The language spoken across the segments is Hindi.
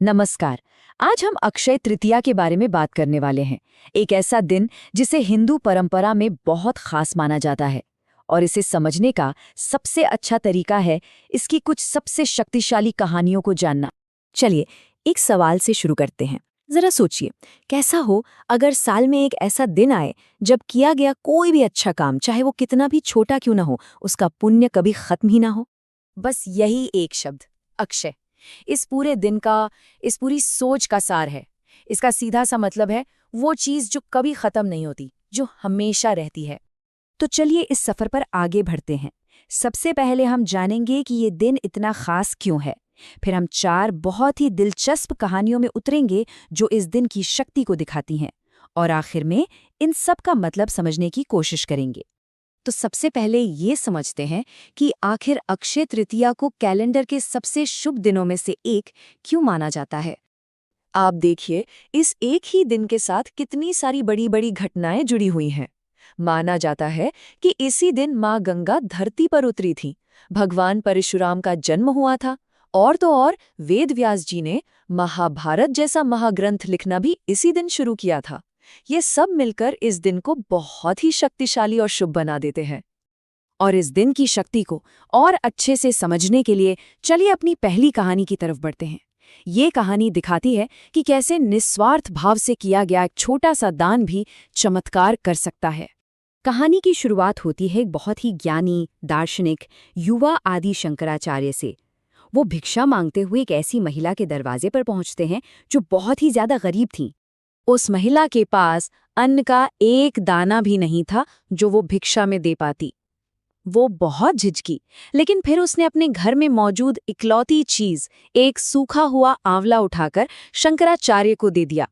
नमस्कार। आज हम अक्षय तृतीया के बारे में बात करने वाले हैं। एक ऐसा दिन जिसे हिंदू परंपरा में बहुत खास माना जाता है और इसे समझने का सबसे अच्छा तरीका है इसकी कुछ सबसे शक्तिशाली कहानियों को जानना। चलिए एक सवाल से शुरू करते हैं। जरा सोचिए, कैसा हो अगर साल में एक ऐसा दिन आए जब किया गया कोई भी अच्छा काम, चाहे वो कितना भी छोटा क्यों ना हो, उसका पुण्य कभी खत्म ही ना हो। बस यही एक शब्द, अक्षय, इस पूरे दिन का, इस पूरी सोच का सार है। इसका सीधा सा मतलब है वो चीज जो कभी खत्म नहीं होती, जो हमेशा रहती है। तो चलिए इस सफर पर आगे बढ़ते हैं। सबसे पहले हम जानेंगे कि ये दिन इतना खास क्यों है। फिर हम 4 बहुत ही दिलचस्प कहानियों में उतरेंगे जो इस दिन की शक्ति को दिखाती हैं, और आखिर में इन सब का मतलब समझने की कोशिश करेंगे। तो सबसे पहले ये समझते हैं कि आखिर अक्षय तृतीया को कैलेंडर के सबसे शुभ दिनों में से एक क्यों माना जाता है। आप देखिए, इस एक ही दिन के साथ कितनी सारी बड़ी बड़ी घटनाएं जुड़ी हुई हैं। माना जाता है कि इसी दिन माँ गंगा धरती पर उतरी थी, भगवान परशुराम का जन्म हुआ था, और तो और वेद व्यास जी ने महाभारत जैसा महाग्रंथ लिखना भी इसी दिन शुरू किया था। ये सब मिलकर इस दिन को बहुत ही शक्तिशाली और शुभ बना देते हैं। और इस दिन की शक्ति को और अच्छे से समझने के लिए चलिए अपनी पहली कहानी की तरफ बढ़ते हैं। ये कहानी दिखाती है कि कैसे निस्वार्थ भाव से किया गया एक छोटा सा दान भी चमत्कार कर सकता है। कहानी की शुरुआत होती है एक बहुत ही ज्ञानी, दार्शनिक, युवा आदि शंकराचार्य से। वो भिक्षा मांगते हुए एक ऐसी महिला के दरवाजे पर पहुंचते हैं जो बहुत ही ज्यादा गरीब थी। उस महिला के पास अन्न का एक दाना भी नहीं था जो वो भिक्षा में दे पाती। वो बहुत झिझकी, लेकिन फिर उसने अपने घर में मौजूद इकलौती चीज, एक सूखा हुआ आंवला उठाकर शंकराचार्य को दे दिया।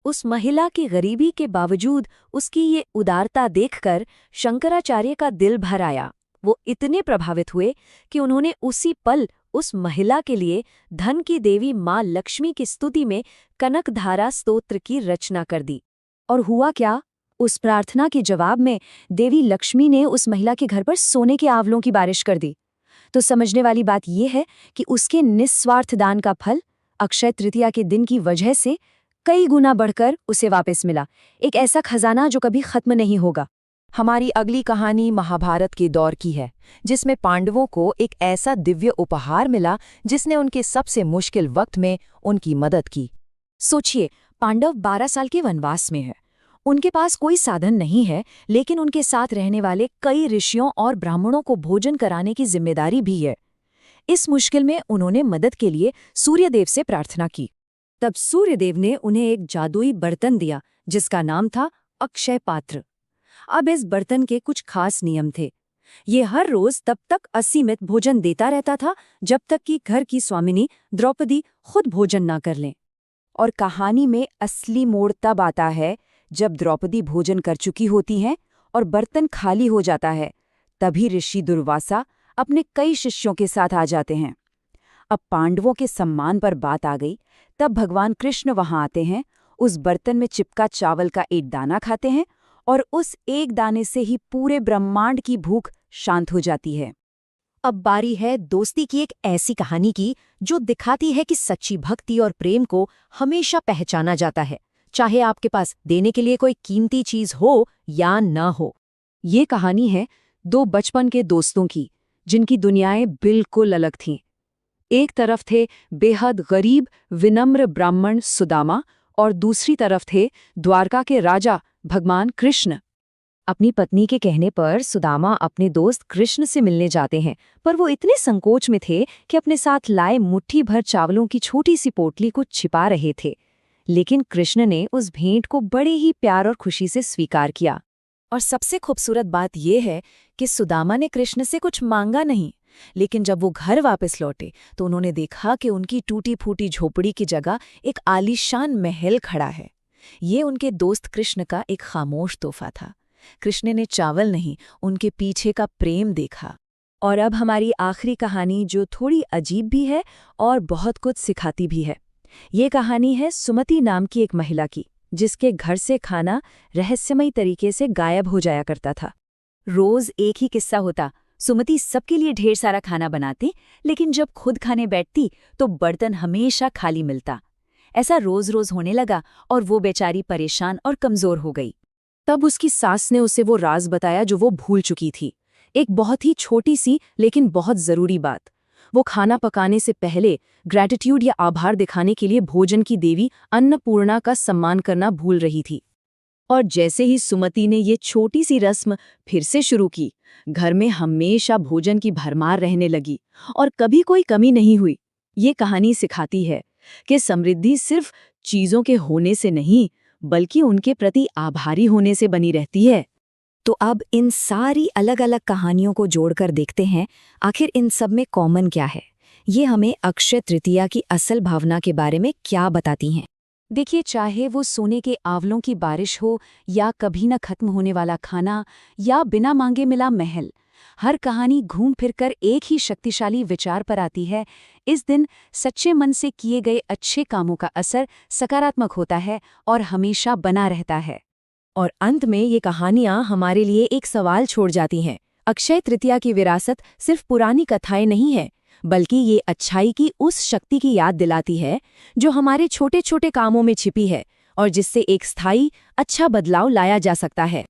उस महिला की गरीबी के बावजूद उसकी ये उदारता देखकर शंकराचार्य का दिल भर आया। वो इतने प्रभावित हुए कि उन्होंने उसी पल उस महिला के लिए धन की देवी माँ लक्ष्मी की स्तुति में कनकधारा स्तोत्र की रचना कर दी। और हुआ क्या? उस प्रार्थना के जवाब में देवी लक्ष्मी ने उस महिला के घर पर सोने के आंवलों की बारिश कर दी। तो समझने वाली बात यह है कि उसके निस्वार्थ दान का फल अक्षय तृतीया के दिन की वजह से कई गुना बढ़कर उसे वापस मिला। एक ऐसा खजाना जो कभी खत्म नहीं होगा। हमारी अगली कहानी महाभारत के दौर की है, जिसमें पांडवों को एक ऐसा दिव्य उपहार मिला जिसने उनके सबसे मुश्किल वक्त में उनकी मदद की। सोचिए, पांडव 12 साल के वनवास में है। उनके पास कोई साधन नहीं है, लेकिन उनके साथ रहने वाले कई ऋषियों और ब्राह्मणों को भोजन कराने की जिम्मेदारी भी है। इस मुश्किल में उन्होंने मदद के लिए सूर्यदेव से प्रार्थना की। तब सूर्यदेव ने उन्हें एक जादुई बर्तन दिया जिसका नाम था अक्षय पात्र। अब इस बर्तन के कुछ खास नियम थे। ये हर रोज तब तक असीमित भोजन देता रहता था जब तक कि घर की स्वामिनी द्रौपदी खुद भोजन ना कर लें। और कहानी में असली मोड़ तब आता है जब द्रौपदी भोजन कर चुकी होती हैं और बर्तन खाली हो जाता है। तभी ऋषि दुर्वासा अपने कई शिष्यों के साथ आ जाते हैं। अब पांडवों के सम्मान पर बात आ गई। तब भगवान कृष्ण वहां आते हैं, उस बर्तन में चिपका चावल का एक दाना खाते हैं और उस एक दाने से ही पूरे ब्रह्मांड की भूख शांत हो जाती है। अब बारी है दोस्ती की एक ऐसी कहानी की जो दिखाती है कि सच्ची भक्ति और प्रेम को हमेशा पहचाना जाता है, चाहे आपके पास देने के लिए कोई कीमती चीज हो या न हो। ये कहानी है 2 बचपन के दोस्तों की, जिनकी दुनियाएं बिल्कुल अलग थीं। एक तरफ थे बेहद गरीब विनम्र ब्राह्मण सुदामा और दूसरी तरफ थे द्वारका के राजा भगवान कृष्ण। अपनी पत्नी के कहने पर सुदामा अपने दोस्त कृष्ण से मिलने जाते हैं, पर वो इतने संकोच में थे कि अपने साथ लाए मुट्ठी भर चावलों की छोटी सी पोटली को छिपा रहे थे। लेकिन कृष्ण ने उस भेंट को बड़े ही प्यार और खुशी से स्वीकार किया। और सबसे खूबसूरत बात यह है कि सुदामा ने कृष्ण से कुछ मांगा नहीं, लेकिन जब वो घर वापस लौटे तो उन्होंने देखा कि उनकी टूटी फूटी झोपड़ी की जगह एक आलीशान महल खड़ा है। ये उनके दोस्त कृष्ण का एक खामोश तोहफा था। कृष्ण ने चावल नहीं, उनके पीछे का प्रेम देखा। और अब हमारी आखिरी कहानी, जो थोड़ी अजीब भी है और बहुत कुछ सिखाती भी है। ये कहानी है सुमति नाम की एक महिला की, जिसके घर से खाना रहस्यमयी तरीके से गायब हो जाया करता था। रोज एक ही किस्सा होता। सुमति सबके लिए ढेर सारा खाना बनाती, लेकिन जब खुद खाने बैठती तो बर्तन हमेशा खाली मिलता। ऐसा रोज रोज होने लगा और वो बेचारी परेशान और कमजोर हो गई। तब उसकी सास ने उसे वो राज बताया जो वो भूल चुकी थी। एक बहुत ही छोटी सी लेकिन बहुत जरूरी बात। वो खाना पकाने से पहले ग्रैटिट्यूड या आभार दिखाने के लिए भोजन की देवी अन्नपूर्णा का सम्मान करना भूल रही थी। और जैसे ही सुमति ने ये छोटी सी रस्म फिर से शुरू की, घर में हमेशा भोजन की भरमार रहने लगी और कभी कोई कमी नहीं हुई। ये कहानी सिखाती है कि समृद्धि सिर्फ चीजों के होने से नहीं, बल्कि उनके प्रति आभारी होने से बनी रहती है। तो अब इन सारी अलग अलग कहानियों को जोड़कर देखते हैं, आखिर इन सब में कॉमन क्या है। ये हमें अक्षय तृतीया की असल भावना के बारे में क्या बताती हैं। देखिए, चाहे वो सोने के आंवलों की बारिश हो या कभी न खत्म होने वाला खाना या बिना मांगे मिला महल, हर कहानी घूम फिरकर एक ही शक्तिशाली विचार पर आती है। इस दिन सच्चे मन से किए गए अच्छे कामों का असर सकारात्मक होता है और हमेशा बना रहता है। और अंत में ये कहानियां हमारे लिए एक सवाल छोड़ जाती हैं। अक्षय तृतीया की विरासत सिर्फ पुरानी कथाएं नहीं है, बल्कि ये अच्छाई की उस शक्ति की याद दिलाती है जो हमारे छोटे छोटे कामों में छिपी है और जिससे एक स्थायी अच्छा बदलाव लाया जा सकता है।